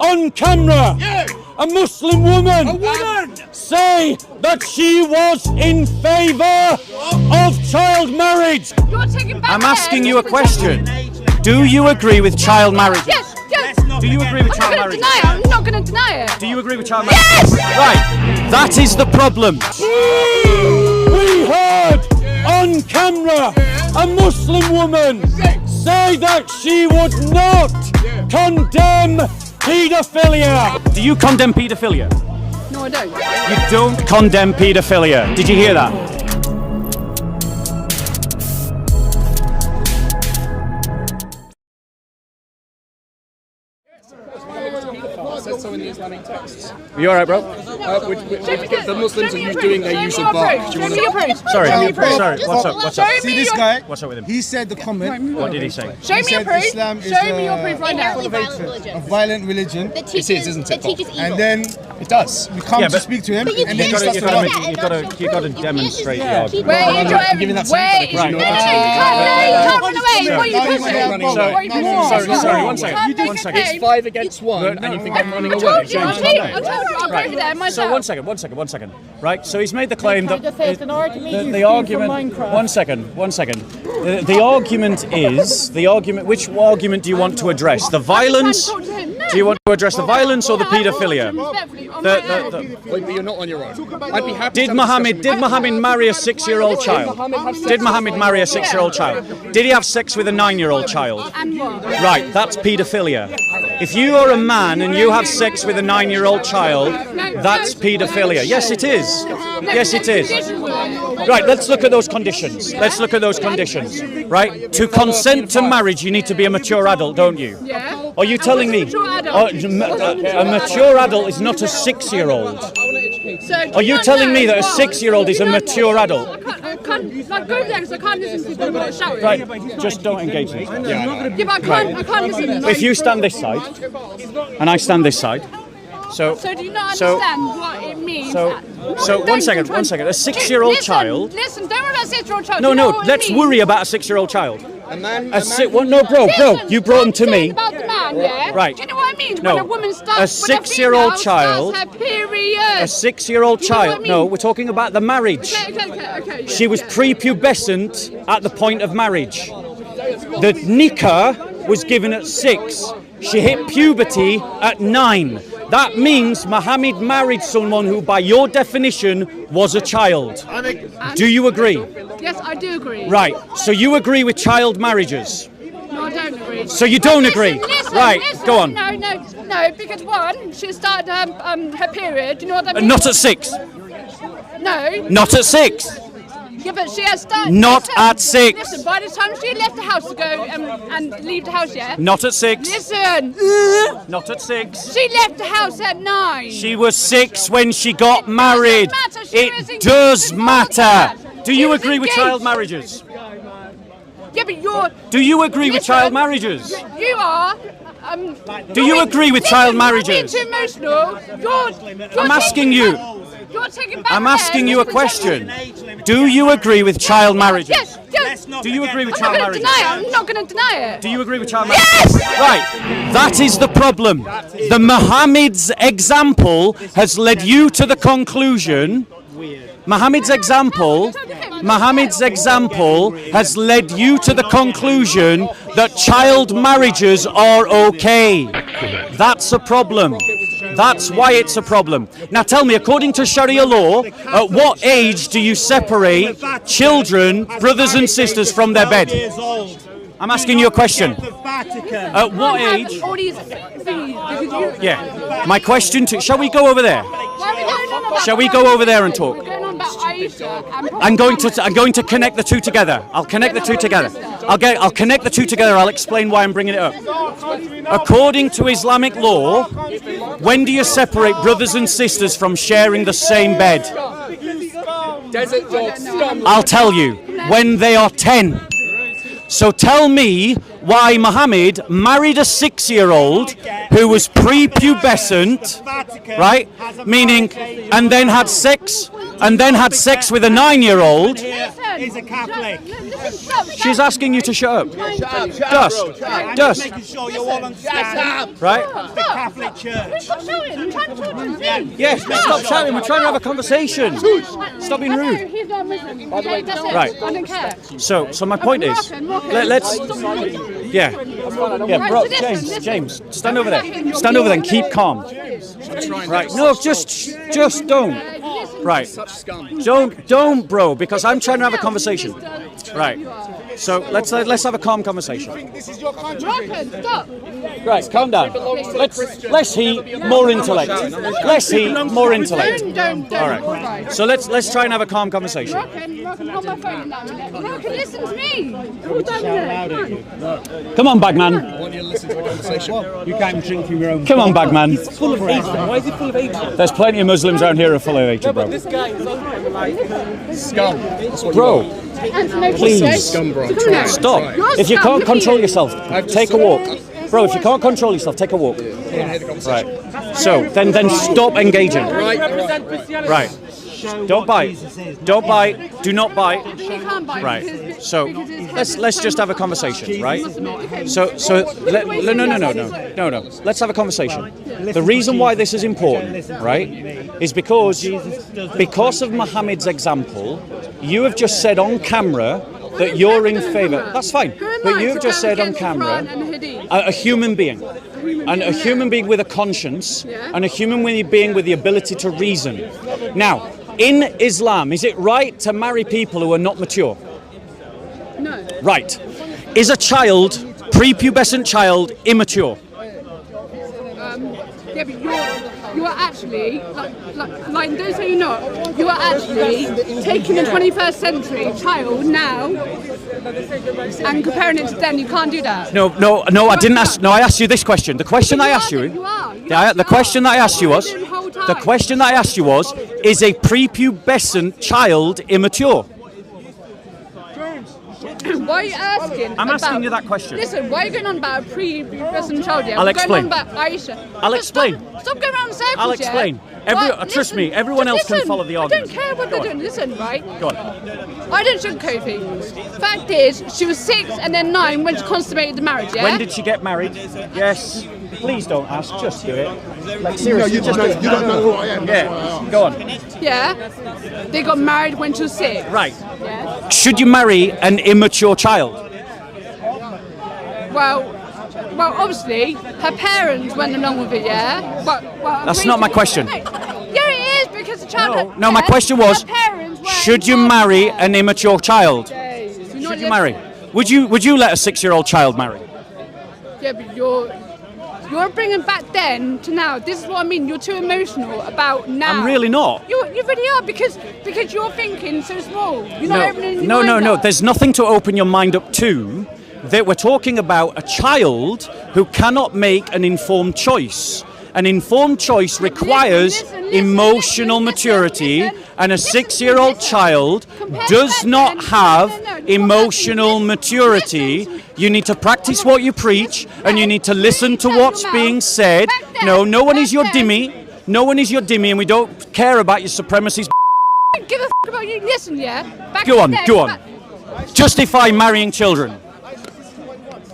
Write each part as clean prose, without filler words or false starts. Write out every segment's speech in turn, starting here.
on camera a Muslim woman say that she was in favour of child marriage? I'm asking you a question. Do you agree with child marriage? Yes. Do you agree with child marriage? I'm not going to deny it. Do you agree with child marriage? Yes! Right. That is the problem. We heard on camera a Muslim woman say that she would not condemn paedophilia. Do you condemn paedophilia? No, I don't. You don't condemn paedophilia. Did you hear that? Says so in the Islamic texts. Are you alright, bro? The Muslims are doing their use of bark. Show me your proof. Sorry. Show What's up? Show See me this your... guy? What's up with him? He said the comment. What did he say? Show me your said proof. Islam is Show me your proof right now. a violent religion. It is, isn't it? teaches evil. And then It does. we come Yeah, to but- speak to him, But you and then he can't starts just to say lie. that. You gotta demonstrate the argument. Wait, I'm giving that to you. wait. Right. You can't run away. What are you I'm pushing? running away. Sorry, one second. Can't One make second. a It's 5 against 1, and you think I'm running I away. told you. I told you. I'll go over there myself. So one second. Right, so he's made the claim that the the argument. One second. The argument is which argument do you want to address? The violence? Do you want to address the violence or the paedophilia? Wait, but you're not on your own. I'd be happy Did to Muhammad marry a 6-year-old child? Did Muhammad marry a 6-year-old child? Did he have sex with a 9-year-old child? And what? Right, that's paedophilia. If you are a man and you have sex with a 9-year-old child, that's paedophilia. Yes, it is. Yes, it is. Right, let's look at those conditions. Right, to consent to marriage, you need to be a mature adult, don't you? Yeah. Are you telling me a mature adult is not a 6-year-old? Are you telling me that a 6-year-old is a mature adult? I can't like, go there because I can't listen to people that are shouting. Right, just don't engage in it. Yeah, but I can't listen. If you stand this side, and I stand this side, so do you not understand what it means? so one second. A 6-year-old child. Listen, don't worry about a 6-year-old child. No, Do you know no. what Let's it means? worry about a 6-year-old child. A Bro. You brought him to I'm me. saying about the man, yeah? Right. Do you know what I mean? No. When a woman starts, A 6-year-old child- starts her period. A 6-year-old You know what I child. mean? No, we're talking about the marriage. Okay. She was prepubescent at the point of marriage. The nikah was given at 6. She hit puberty at 9. That means Muhammad married someone who, by your definition, was a child. Do you agree? Yes, I do agree. Right. So you agree with child marriages? No, I don't agree. So you don't agree? Listen, Right, go on. No, because one, she started her period. Do you know what that means? Not at 6. No. Not at 6. Yeah, but she has started. Not at 6. Listen, by the time she left the house to go and leave the house, yeah? Not at 6. Listen. Not at 6. She left the house at 9. She was 6 when she got married. matter. She was It does engaged before matter. that. Do She you was agree with engaged. child marriages? Yeah, but you're. Do you agree with Listen, child marriages? You are. Do you agree with child marriages? You're being too emotional. I'm asking you. You're taking back I'm the asking head. you a question. Do you agree with child marriages? Yes. Do you agree with I'm child not going to marriages? deny it. I'm not going to deny it. Do you agree with child marriages? Yes! Right. That is the problem. The Muhammad's example has led you to the conclusion. Muhammad's example has led you to the conclusion that child marriages are okay. That's a problem. That's why it's a problem. Now tell me, according to Sharia law, at what age do you separate children, brothers and sisters from their bed? I'm asking you a question. At what age? All these things. Yeah. My question to... Shall we go over there? Shall we go over there and talk? We're going on about Aisha and I'm going to connect the two together. I'll connect the two together. I'll connect the two together. I'll explain why I'm bringing it up. According to Islamic law, when do you separate brothers and sisters from sharing the same bed? Desert dog scum. I'll tell you, when they are 10. So tell me why Muhammad married a 6-year-old who was prepubescent, right? Meaning, and then had sex and then had sex with a 9-year-old, He's a Catholic. she's asking you to shut up. Dust. Making sure you all understand. Right? The Catholic Church. Stop shouting. I'm trying to talk to him. Yes, stop shouting. We're trying to have a conversation. Stop being rude. He's not Muslim. By the way, that's it. Right. I don't care. So my point is, let's, yeah, bro, James, stand over there. Stand over there and keep calm. Right, no, just don't. Right, don't, bro, because I'm trying to have a conversation. Right, so let's have a calm conversation. Moroccan, stop. Right, calm down. Let's heat more intellect. Let's heat more intellect. Don't. All right. So let's try and have a calm conversation. Moroccan, hold my phone in that minute. Moroccan, listen to me. Hold on a minute. Come on, Bagman. I want you to listen to the conversation. You can't drink from your own. Come on, Bagman. Full of hatred. Why is he full of hatred? There's plenty of Muslims around here who are full of hatred, bro. Scum. That's what Bro, please. Scum, bro. Stop. If you can't control yourself, take a walk. Bro, if you can't control yourself, take a walk. Right. So, then stop engaging. Right. Don't bite. Don't bite. Do not bite. He can't bite. Right. So let's just have a conversation, right? So no. Let's have a conversation. The reason why this is important, right, is because of Muhammad's example, you have just said on camera that you're in favour. That's fine. But you've just said on camera a human being. And a human being with a conscience, and a human being with the ability to reason. Now, in Islam, is it right to marry people who are not mature? No. Right. Is a child, prepubescent child, immature? Yeah, but you're actually, like those who are not, you are actually taking the 21st century child now and comparing it to then. You can't do that. No, I didn't ask. No, I asked you this question. The question I asked you. The question that I asked you was. The question that I asked you was: is a prepubescent child immature? Why are you asking? I'm asking you that question. Listen, why are you going on about a pre-present child? Yeah? I'll We're explain. Going on about Aisha. I'll explain. Stop going around in circles. I'll explain. Trust me, everyone else can follow the argument. I don't care what they're doing. Listen, right? Go on. I don't sugarcoat things. Fact is, she was 6 and then 9 when she consummated the marriage. Yeah. When did she get married? Yes. Please don't ask. Just do it. Like seriously, just do it. You don't know who I am. Yeah. Go on. Yeah. They got married when she was 6. Right. Yeah. Should you marry an immature child? Well, obviously, her parents went along with it, yeah? Well, That's not my question. No. Yeah, it is, because the child... No, my question was, should you marry an immature child? Should you marry? Would you let a 6-year-old child marry? Yeah, but you're bringing back then to now. This is what I mean. You're too emotional about now. I'm really not. You really are, because you're thinking so small. You're not opening your mind No. up. There's nothing to open your mind up to. That we're talking about a child who cannot make an informed choice. An informed choice requires emotional maturity, and a 6-year-old child does not have emotional maturity. You need to practice what you preach, and you need to listen to what's being said. No one is your dhimmi. No one is your dhimmi, and we don't care about your supremacies. I don't give a f*** about you. Listen, yeah? Go on. Justify marrying children.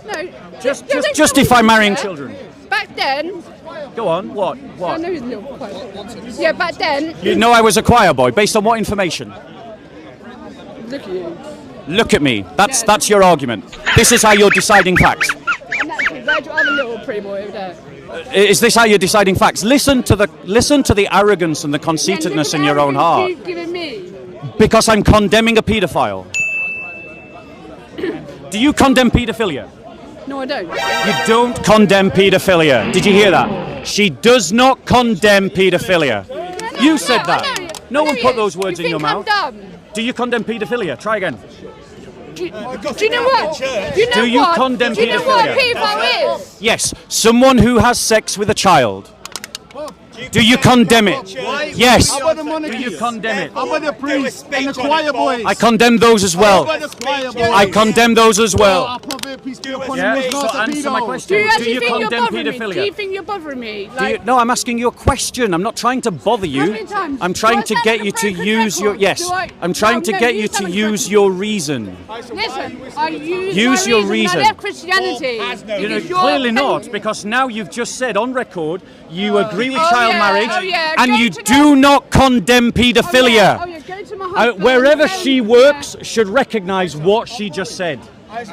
No. Just justify marrying children. Back then... Go on, what? I know he's a little quiet. Yeah, back then... You know I was a choir boy, based on what information? Look at you. Look at me. That's your argument. This is how you're deciding facts. And actually, where's your other little pretty boy over there? Is this how you're deciding facts? Listen to the arrogance and the conceitedness in your own heart. You've given me. Because I'm condemning a paedophile. Do you condemn paedophilia? No, I don't. You don't condemn paedophilia. Did you hear that? She does not condemn paedophilia. You said that. No one put those words in your mouth. Do you condemn paedophilia? Try again. Do you know what? Do you condemn paedophilia? Do you know what paedophile is? Yes, someone who has sex with a child. Do you condemn it? Yes. Do you condemn it? How about the priest and the choir boys? I condemn those as well. How about the choir boys? I condemn those as well. Our Yeah, so answer my question. Do you actually think you're condemn bothering me? paedophilia? Do you think you're bothering me? No, I'm asking you a question. I'm not trying to bother How you. many times? I'm trying to Do I get stand you on to broken use your record? I'm trying to get you to stand on use broken- your reason. Listen, I use Your my reason. I left Christianity. You know, Because you're clearly paying- not, because now you've just said on record you agree with Oh, child yeah, marriage oh, yeah, and go you to do not condemn Oh, paedophilia. yeah, go to my husband. Wherever tell she him- works should recognise what she just said.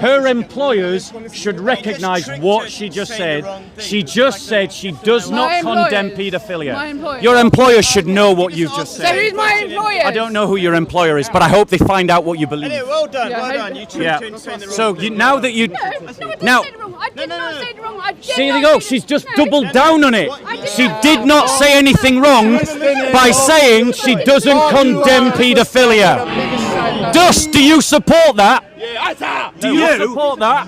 Her employers should recognise what she just said. She just said she does not My condemn employers. paedophilia. My employers. Your employer should know what you've just So said. who's my employer? I don't know who your employer is, but I hope they find out what you believe. Well done, Yeah, well I- done. You two Yeah. saying the wrong So now that you No, I didn't now. say it wrong. I did not say it wrong. I did See, there not you go. say She's it- just No. doubled down on it. did She not. did not say anything wrong by saying she doesn't condemn paedophilia. Dust, do you support that? Do you support that?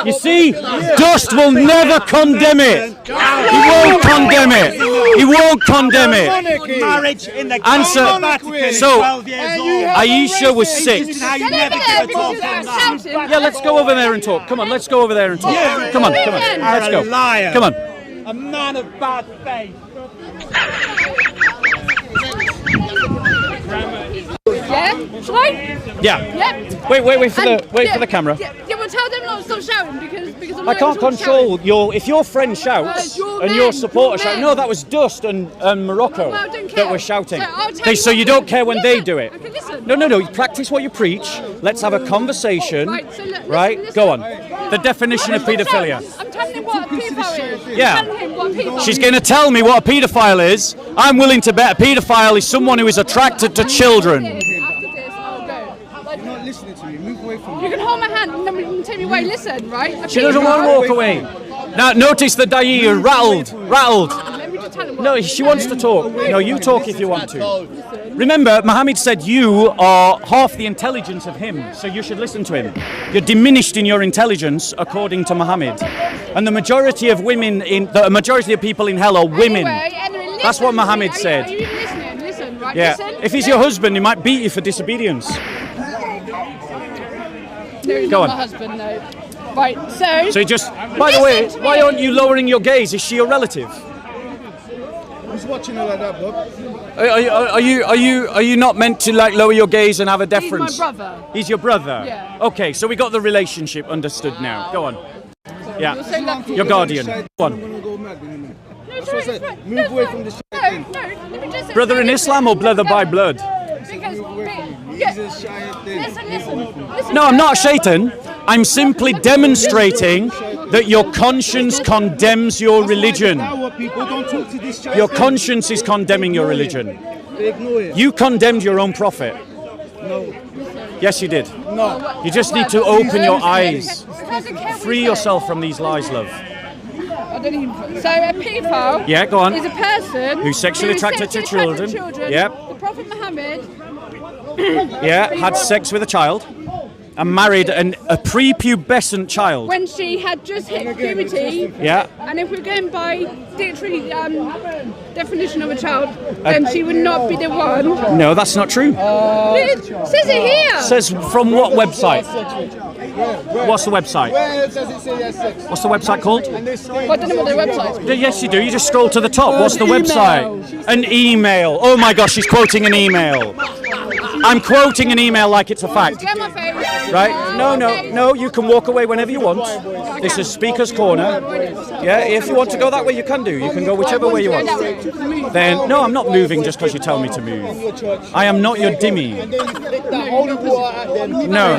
You see, Dust will never condemn it. He won't condemn it. He won't condemn it. marriage in the Answer. Vatican. So, 12 years old. Aisha was 6. How you Get never over there get because off you're that. shouting. Yeah, let's go over there and talk. Come on, let's go over there and talk. Come on, come on. Let's go. You're a liar. Come on. A man of bad faith. Yeah? Shall I? Yeah. Yeah. Wait for And- for the camera. Yeah, well, tell them not to stop shouting because I'm I not can't stop control shouting. your. If your friend shouts your and your men, supporter your shouts, men. no, that was Dust and Morocco Well, I don't that care. were shouting. So I'll tell Okay, you so what you to don't do. care when they Listen. do it. Okay, listen. No. Practice what you preach. Let's have a conversation. Right, so listen, Right? Go on. listen. The definition of paedophilia. I'm telling him what a paedophile is. Yeah. I'm telling him what a paedophile She's is. going to tell me what a paedophile is. I'm willing to bet a paedophile is someone who is attracted to children. After this, I'll go. Like, Not listening to me. Move away from me. you can hold my hand and then we can take me away. Listen, right? A She doesn't want to paedophile- walk away. Now, notice the Dai are rattled. Let me just tell him what. No, she wants to talk. No, you talk if you want to. Remember, Muhammad said you are half the intelligence of him, so you should listen to him. You're diminished in your intelligence, according to Muhammad. And the majority of people in hell are women. Anyway, That's what listen. Muhammad Are you- said. Are you even listening? Listen, right? Yeah. Listen. If he's your husband, he might beat you for disobedience. No, he's Go not on. my husband, no. Right, so. So you just. By the way, Listen to why me. aren't you lowering your gaze? Is she your relative? Who's watching all of that, Bob? Are you not meant to like lower your gaze and have a deference? He's my brother. He's your brother. Yeah. Okay, so we got the relationship understood now. Go on. You're Yeah. so lucky. Your guardian. Go I'm on. gonna go mad in a minute. No, That's what I said. it's right. Move No, away it's from the right. shy thing. No, let me just say. Brother in Islam or brother by blood? Because. He's a shy thing. Listen. No, I'm not Shaitan. I'm simply demonstrating that your conscience condemns your religion. Now what people don't talk to this shy Your thing. conscience is condemning your religion. They ignore it. You condemned your own prophet. No. Yes, you did. No. You just need to open your eyes. Free Free yourself from these lies, love. I don't even. So a paedophile. Yeah, go on. Is a person Who's sexually who is attracted to sexually children. children. Yep. The Prophet Muhammad. Yeah, had sex with a child and married a prepubescent child. When she had just hit puberty. Yeah. And if we're going by dictionary definition of a child, then she would not be the one. No, that's not true. It says it here. Says from what website? What's the website? Where does it say yes sex? What's the website called? Well, I don't know what their website's. Yes, you do. You just scroll to the top. What's the Email. website? An email. Oh my gosh, she's quoting an email. I'm quoting an email like it's a fact. Get my face. Right? No. You can walk away whenever you want. This is Speaker's Corner. Yeah, if you want to go that way, you can do. You can go whichever way you want. Then, no, I'm not moving just because you tell me to move. I am not your dimmy. No.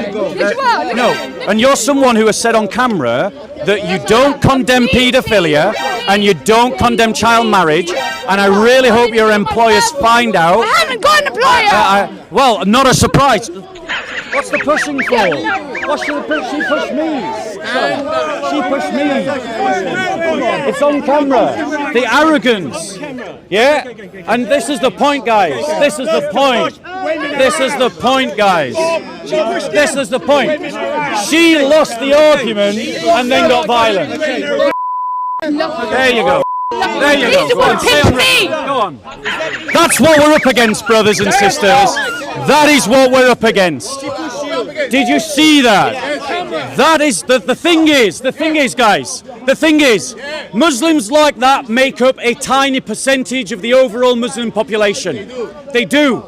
No. And you're someone who has said on camera that you don't condemn paedophilia and you don't condemn child marriage. And I really hope your employers find out. I haven't got an employer. Well, not a surprise. What's the pushing for? What's she pushed me? She pushed me. It's on camera. The arrogance. Yeah? And this is the point, guys. This is the point. This is the point, guys. This is the point. She lost the argument and then got violent. There you go. There you go. Go on, stay on record. Go on. That's what we're up against, brothers and sisters. That is what we're up against. Did you see that? That is the thing is, guys, the thing is, Muslims like that make up a tiny percentage of the overall Muslim population. They do.